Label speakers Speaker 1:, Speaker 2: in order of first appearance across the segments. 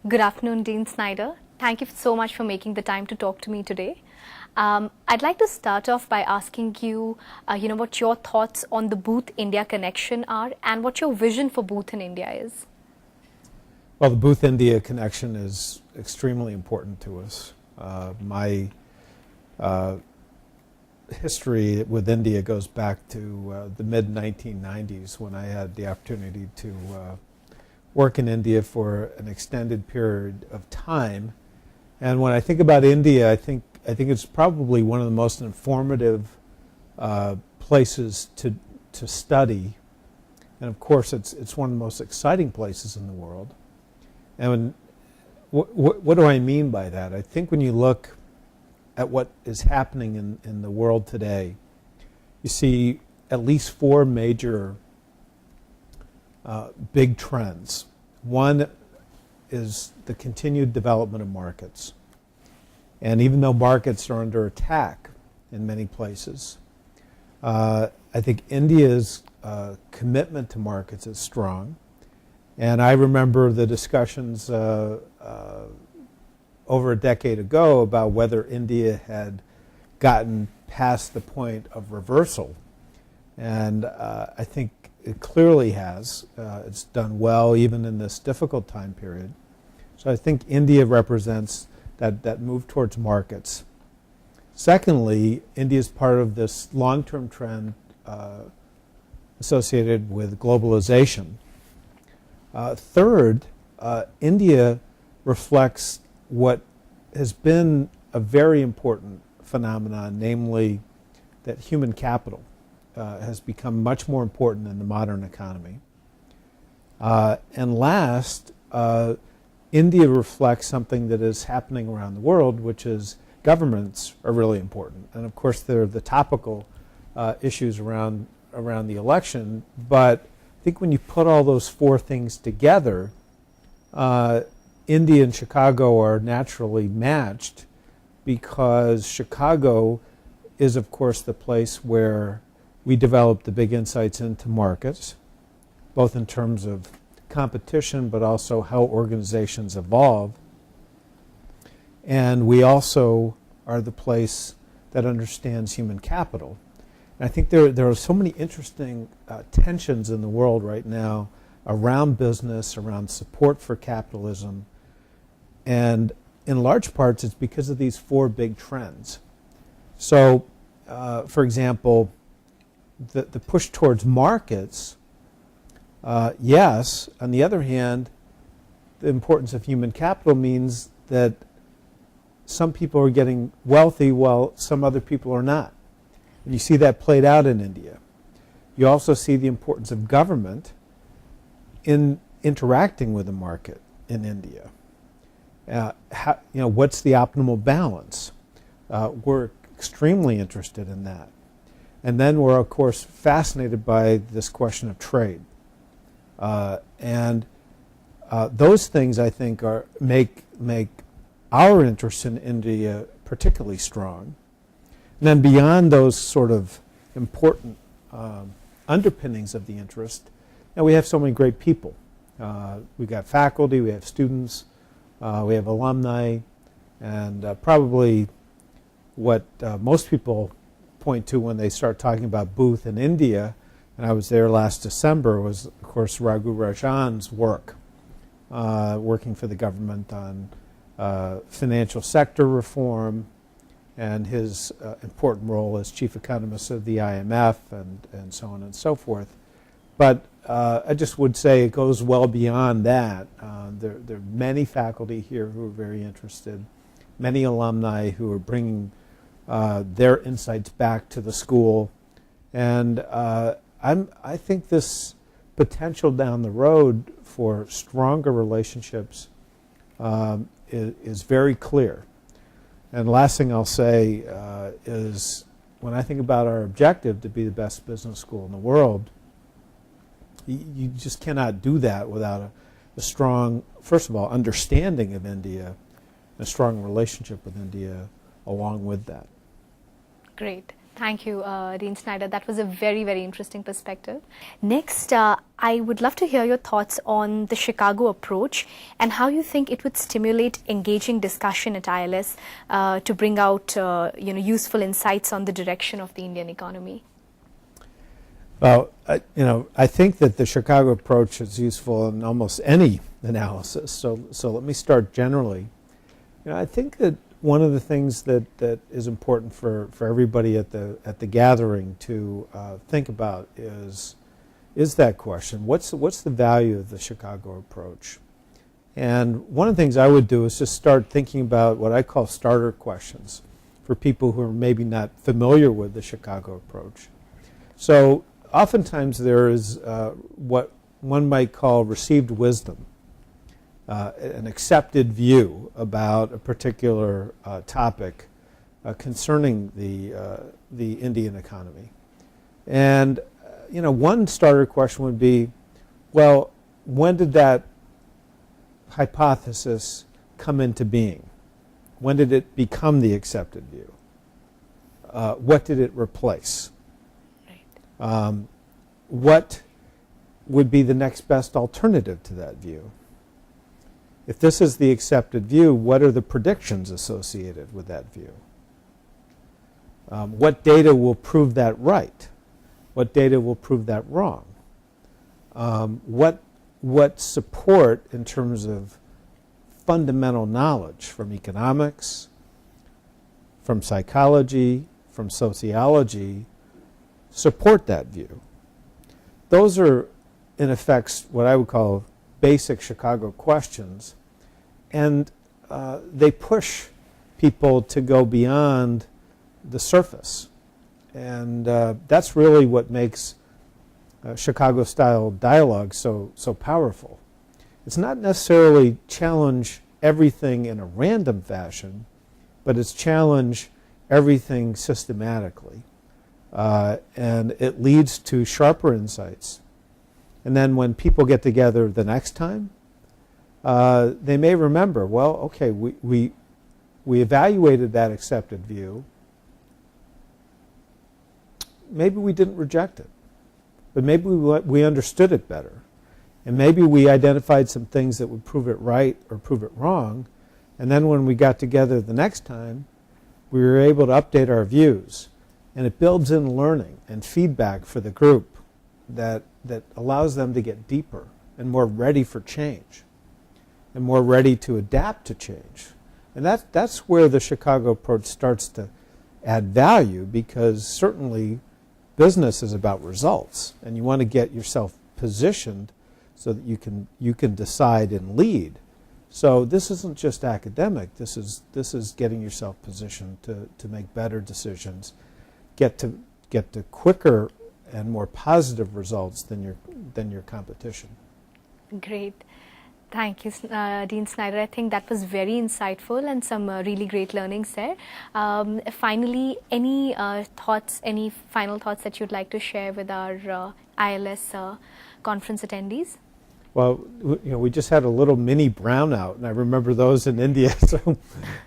Speaker 1: Good afternoon, Dean Snyder. Thank you so much for making the time to talk to me today. I'd like to start off by asking you, what your thoughts on the Booth India connection are and what your vision for Booth in India is.
Speaker 2: Well, the Booth India connection is extremely important to us. My history with India goes back to the mid-1990s when I had the opportunity to work in India for an extended period of time. And when I think about India, I think it's probably one of the most informative places to study. And of course, it's one of the most exciting places in the world. And what do I mean by that? I think when you look at what is happening in the world today, you see at least four major big trends. One is the continued development of markets. And even though markets are under attack in many places, I think India's commitment to markets is strong. And I remember the discussions over a decade ago about whether India had gotten past the point of reversal. And I think it clearly has. It's done well even in this difficult time period. So I think India represents that move towards markets. Secondly, India is part of this long-term trend associated with globalization. Third, India reflects what has been a very important phenomenon, namely that human capital has become much more important in the modern economy. And last, India reflects something that is happening around the world, which is governments are really important. And of course, there are the topical issues around the election, but I think when you put all those four things together, India and Chicago are naturally matched because Chicago is, of course, the place where we develop the big insights into markets, both in terms of competition, but also how organizations evolve. And we also are the place that understands human capital. I think there are so many interesting tensions in the world right now around business, around support for capitalism. And in large parts, it's because of these four big trends. So, for example, the push towards markets, yes. On the other hand, the importance of human capital means that some people are getting wealthy while some other people are not. And you see that played out in India. You also see the importance of government in interacting with the market in India. What's the optimal balance? We're extremely interested in that. And then we're, of course, fascinated by this question of trade. And those things, I think, make our interest in India particularly strong. And then beyond those sort of important underpinnings of the interest, we have so many great people. We got faculty, we have students, we have alumni, and probably what most people point to when they start talking about Booth in India, and I was there last December, was, of course, Raghu Rajan's work, working for the government on financial sector reform, and his important role as chief economist of the IMF and so on and so forth. But I just would say it goes well beyond that. There are many faculty here who are very interested, many alumni who are bringing their insights back to the school. And I think this potential down the road for stronger relationships is very clear. And the last thing I'll say is when I think about our objective to be the best business school in the world, you just cannot do that without a strong, first of all, understanding of India, a strong relationship with India along with that.
Speaker 1: Great. Thank you, Dean Snyder. That was a very, very interesting perspective. Next, I would love to hear your thoughts on the Chicago approach and how you think it would stimulate engaging discussion at ILS to bring out useful insights on the direction of the Indian economy.
Speaker 2: Well, I think that the Chicago approach is useful in almost any analysis. So let me start generally. I think that one of the things that is important for everybody at the gathering to think about is that question: what's the value of the Chicago approach? And one of the things I would do is just start thinking about what I call starter questions for people who are maybe not familiar with the Chicago approach. So oftentimes there is what one might call received wisdom, an accepted view about a particular topic concerning the Indian economy. And one starter question would be, well, when did that hypothesis come into being? When did it become the accepted view? What did it replace? What would be the next best alternative to that view? If this is the accepted view, what are the predictions associated with that view? What data will prove that right? What data will prove that wrong? What support in terms of fundamental knowledge from economics, from psychology, from sociology support that view? Those are, in effect, what I would call basic Chicago questions, and they push people to go beyond the surface. And that's really what makes Chicago-style dialogue so powerful. It's not necessarily challenge everything in a random fashion, but it's challenge everything systematically. And it leads to sharper insights. And then when people get together the next time, they may remember, well, okay, we evaluated that accepted view. Maybe we didn't reject it, but maybe we understood it better. And maybe we identified some things that would prove it right or prove it wrong. And then when we got together the next time, we were able to update our views. And it builds in learning and feedback for the group that allows them to get deeper and more ready for change and more ready to adapt to change. And that's where the Chicago approach starts to add value, because certainly business is about results, and you want to get yourself positioned so that you can decide and lead. So this isn't just academic. This is getting yourself positioned to make better decisions, get to quicker and more positive results than your competition.
Speaker 1: Great. Thank you, Dean Snyder. I think that was very insightful and some really great learnings there. Finally, any thoughts, any final thoughts that you'd like to share with our ILS conference attendees?
Speaker 2: Well, we just had a little mini brownout, and I remember those in India, so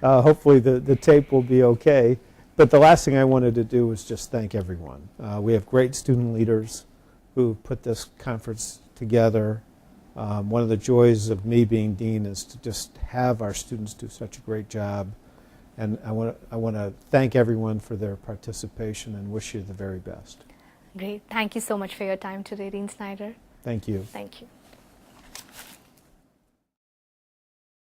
Speaker 2: hopefully the tape will be okay. But the last thing I wanted to do was just thank everyone. We have great student leaders who put this conference together. One of the joys of me being dean is to just have our students do such a great job. And I want to thank everyone for their participation and wish you the very best.
Speaker 1: Great. Thank you so much for your time today, Dean Snyder.
Speaker 2: Thank you.
Speaker 1: Thank you.